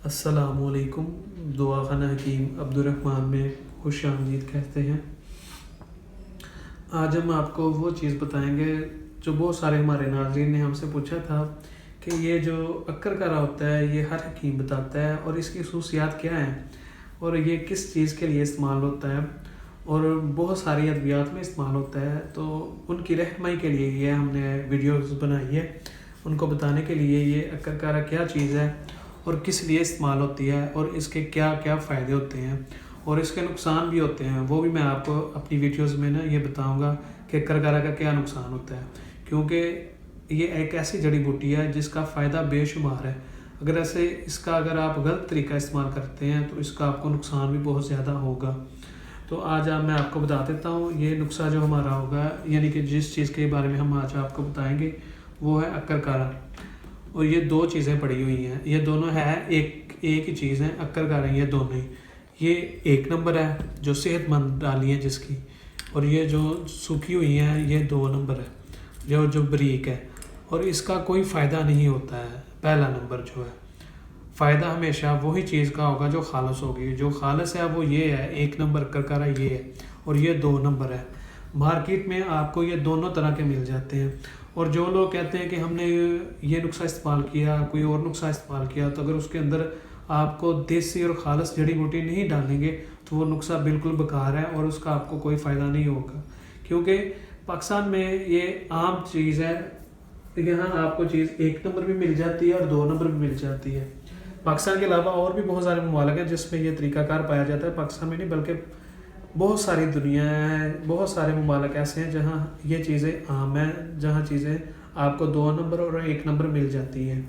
السلام علیکم۔ دعا خانہ حکیم عبدالرحمن میں خوش آمدید کہتے ہیں۔ آج ہم آپ کو وہ چیز بتائیں گے جو بہت سارے ہمارے ناظرین نے ہم سے پوچھا تھا کہ یہ جو عکر کارا ہوتا ہے یہ ہر حکیم بتاتا ہے اور اس کی خصوصیات کیا ہیں اور یہ کس چیز کے لیے استعمال ہوتا ہے اور بہت ساری ادویات میں استعمال ہوتا ہے، تو ان کی رہنمائی کے لیے یہ ہم نے ویڈیوز بنائی ہے، ان کو بتانے کے لیے یہ عکر کارا کیا چیز ہے اور کس لیے استعمال ہوتی ہے اور اس کے کیا کیا فائدے ہوتے ہیں اور اس کے نقصان بھی ہوتے ہیں، وہ بھی میں آپ کو اپنی ویڈیوز میں یہ بتاؤں گا کہ عکر کارا کا کیا نقصان ہوتا ہے، کیونکہ یہ ایک ایسی جڑی بوٹی ہے جس کا فائدہ بے شمار ہے۔ اگر آپ غلط طریقہ استعمال کرتے ہیں تو اس کا آپ کو نقصان بھی بہت زیادہ ہوگا۔ تو آج میں آپ کو بتا دیتا ہوں یہ نسخہ جو ہمارا ہوگا، یعنی کہ جس چیز کے بارے میں ہم آج آپ کو بتائیں گے وہ ہے عکر کارا، اور یہ دو چیزیں پڑی ہوئی ہیں، یہ دونوں ہے ایک ہی چیز ہے، عکر کارا یہ دونوں ہی۔ یہ 1 نمبر ہے جو صحت مند ڈالی ہے جس کی، اور یہ جو سوکھی ہوئی ہیں یہ 2 نمبر ہے جو بریک ہے، اور اس کا کوئی فائدہ نہیں ہوتا ہے۔ پہلا نمبر جو ہے فائدہ ہمیشہ وہی چیز کا ہوگا جو خالص ہوگی، جو خالص ہے وہ یہ ہے 1 نمبر عکر کارا یہ ہے، اور یہ 2 نمبر ہے۔ مارکیٹ میں آپ کو یہ دونوں طرح کے مل جاتے ہیں، اور جو لوگ کہتے ہیں کہ ہم نے یہ نسخہ استعمال کیا، کوئی اور نسخہ استعمال کیا، تو اگر اس کے اندر آپ کو دیسی اور خالص جڑی بوٹی نہیں ڈالیں گے تو وہ نسخہ بالکل بیکار ہے اور اس کا آپ کو کوئی فائدہ نہیں ہوگا، کیونکہ پاکستان میں یہ عام چیز ہے، یہاں آپ کو چیز 1 نمبر بھی مل جاتی ہے اور 2 نمبر بھی مل جاتی ہے۔ پاکستان کے علاوہ اور بھی بہت سارے ممالک ہیں جس میں یہ طریقہ کار پایا جاتا ہے، پاکستان میں نہیں بلکہ بہت ساری دنیا ہے، بہت سارے ممالک ایسے ہیں جہاں یہ چیزیں عام ہیں، جہاں چیزیں آپ کو 2 نمبر اور 1 نمبر مل جاتی ہیں۔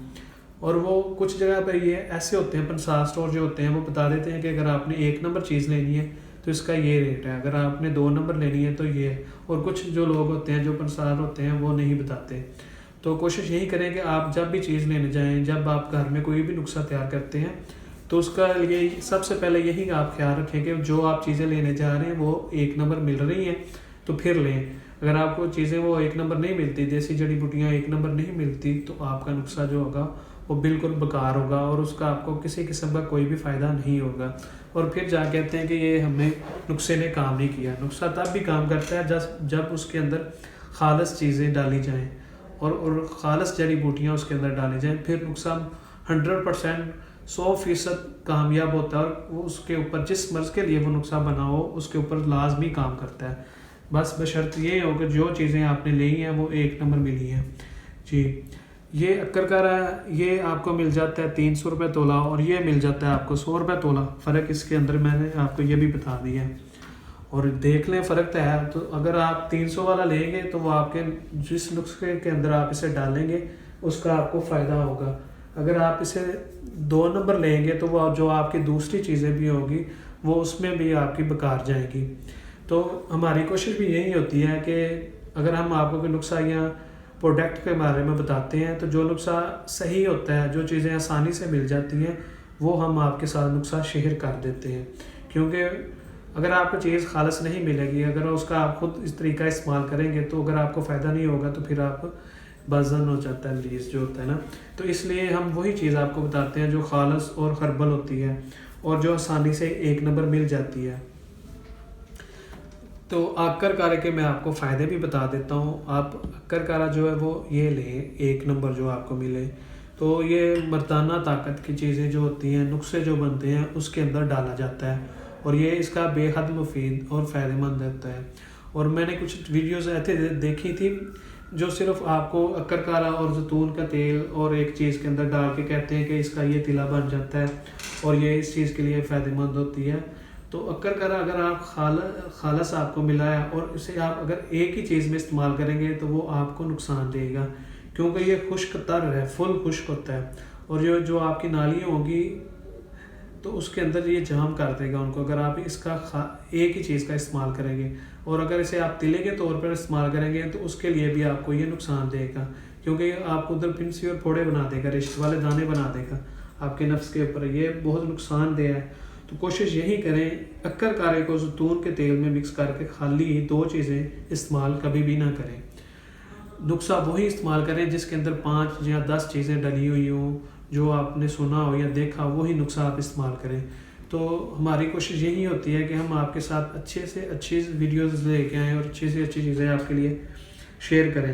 اور وہ کچھ جگہ پر یہ ایسے ہوتے ہیں، پنسار اسٹور جو ہوتے ہیں وہ بتا دیتے ہیں کہ اگر آپ نے 1 نمبر چیز لینی ہے تو اس کا یہ ریٹ ہے، اگر آپ نے 2 نمبر لینی ہے تو یہ ہے، اور کچھ جو لوگ ہوتے ہیں جو پنسار ہوتے ہیں وہ نہیں بتاتے۔ تو کوشش یہی کریں کہ آپ جب بھی چیز لینے جائیں، جب آپ گھر میں کوئی بھی نسخہ تیار کرتے ہیں تو اس کا لیے سب سے پہلے یہی آپ خیال رکھیں کہ جو آپ چیزیں لینے جا رہے ہیں وہ 1 نمبر مل رہی ہیں تو پھر لیں۔ اگر آپ کو چیزیں وہ 1 نمبر نہیں ملتی، دیسی جڑی بوٹیاں 1 نمبر نہیں ملتی، تو آپ کا نسخہ جو ہوگا وہ بالکل بیکار ہوگا اور اس کا آپ کو کسی قسم کا کوئی بھی فائدہ نہیں ہوگا، اور پھر جا کہتے ہیں کہ یہ ہمیں نسخے نے کام نہیں کیا۔ نسخہ تب بھی کام کرتا ہے جب اس کے اندر خالص چیزیں ڈالی جائیں اور خالص جڑی بوٹیاں اس کے اندر ڈالی جائیں، پھر نسخہ 100% 100% کامیاب ہوتا ہے، اور وہ اس کے اوپر جس مرض کے لیے وہ نسخہ بنا ہو اس کے اوپر لازمی کام کرتا ہے۔ بس بشرط یہ ہو کہ جو چیزیں آپ نے لی ہیں وہ 1 نمبر ملی ہیں۔ جی، یہ عکر کارا یہ آپ کو مل جاتا ہے 300 روپے تولہ، اور یہ مل جاتا ہے آپ کو 100 روپے تولہ۔ فرق اس کے اندر میں نے آپ کو یہ بھی بتا دیا ہے، اور دیکھ لیں فرق تو ہے۔ تو اگر آپ 300 والا لیں گے تو وہ آپ کے جس نسخے کے اندر آپ اسے ڈالیں گے اس کا آپ کو فائدہ ہوگا۔ اگر آپ اسے 2 نمبر لیں گے تو وہ جو آپ کی دوسری چیزیں بھی ہوگی وہ اس میں بھی آپ کی بیکار جائیں گی۔ تو ہماری کوشش بھی یہی ہوتی ہے کہ اگر ہم آپ کو کوئی نسخہ یا پروڈکٹ کے بارے میں بتاتے ہیں تو جو نسخہ صحیح ہوتا ہے، جو چیزیں آسانی سے مل جاتی ہیں، وہ ہم آپ کے ساتھ نسخہ شیئر کر دیتے ہیں، کیونکہ اگر آپ کو چیز خالص نہیں ملے گی، اگر اس کا آپ خود اس طریقہ استعمال کریں گے تو اگر آپ کو فائدہ نہیں ہوگا تو پھر آپ بازن ہو جاتا ہے لیز جو ہوتا ہے نا۔ تو اس لیے ہم وہی چیز آپ کو بتاتے ہیں جو خالص اور ہربل ہوتی ہے اور جو آسانی سے 1 نمبر مل جاتی ہے۔ تو عکر کارے کے میں آپ کو فائدے بھی بتا دیتا ہوں۔ آپ عکر کارا جو ہے وہ یہ لیں 1 نمبر جو آپ کو ملے، تو یہ مردانہ طاقت کی چیزیں جو ہوتی ہیں، نسخے جو بنتے ہیں اس کے اندر ڈالا جاتا ہے، اور یہ اس کا بے حد مفید اور فائدہ مند ہوتا ہے۔ اور میں نے کچھ ویڈیوز ایسے دیکھی تھی جو صرف آپ کو عکر کارا اور زیتون کا تیل اور ایک چیز کے اندر ڈال کے کہتے ہیں کہ اس کا یہ تلا بن جاتا ہے اور یہ اس چیز کے لیے فائدہ مند ہوتی ہے۔ تو عکر کارا اگر آپ خالص آپ کو ملا ہے اور اسے آپ اگر ایک ہی چیز میں استعمال کریں گے تو وہ آپ کو نقصان دے گا، کیونکہ یہ خشک تر ہے، فل خشک ہوتا ہے، اور جو آپ کی نالیاں ہوگی تو اس کے اندر یہ جام کر دے گا ان کو، اگر آپ اس کا ایک ہی چیز کا استعمال کریں گے، اور اگر اسے آپ تلے کے طور پر استعمال کریں گے تو اس کے لیے بھی آپ کو یہ نقصان دے گا، کیونکہ یہ آپ کو ادھر پنسی اور پھوڑے بنا دے گا، رشت والے دانے بنا دے گا آپ کے نفس کے اوپر، یہ بہت نقصان دہ ہے۔ تو کوشش یہی کریں عکر کارے کو زیتون کے تیل میں مکس کر کے خالی 2 چیزیں استعمال کبھی بھی نہ کریں۔ نسخہ وہی استعمال کریں جس کے اندر 5 یا 10 چیزیں ڈلی ہوئی ہوں، جو آپ نے سنا ہو یا دیکھا وہی نسخہ آپ استعمال کریں. تو ہماری کوشش یہی ہوتی ہے کہ ہم آپ کے ساتھ اچھے سے اچھی ویڈیوز لے کے آئیں اور اچھی سے اچھی چیزیں آپ کے لیے شیئر کریں.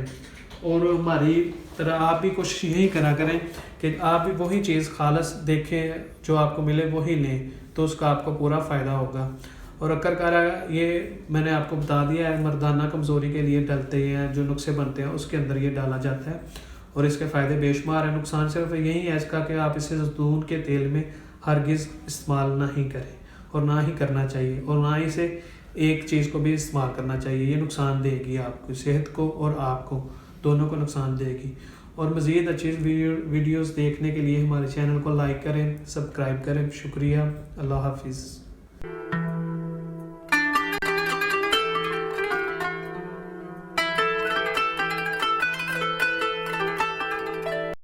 اور ہماری طرح آپ بھی کوشش یہی کرا کریں کہ آپ بھی وہی چیز خالص دیکھیں، جو آپ کو ملے وہی لیں، تو اس کا آپ کو پورا فائدہ ہوگا. اور عکر کارا یہ میں نے آپ کو بتا دیا ہے، مردانہ کمزوری کے لیے ڈلتے ہیں جو نسخے بنتے ہیں اس کے اندر یہ ڈالا جاتا ہے، اور اس کے فائدے بے شمار ہیں. نقصان صرف یہی ہے اس کا کہ آپ اسے زیتون کے تیل میں ہرگز استعمال نہیں کریں، اور نہ ہی کرنا چاہیے، اور نہ ہی سے ایک چیز کو بھی استعمال کرنا چاہیے. یہ نقصان دے گی آپ کو، صحت کو اور آپ کو دونوں کو نقصان دے گی. اور مزید اچھی ویڈیوز دیکھنے کے لیے ہمارے چینل کو لائک کریں، سبسکرائب کریں. شکریہ. اللہ حافظ.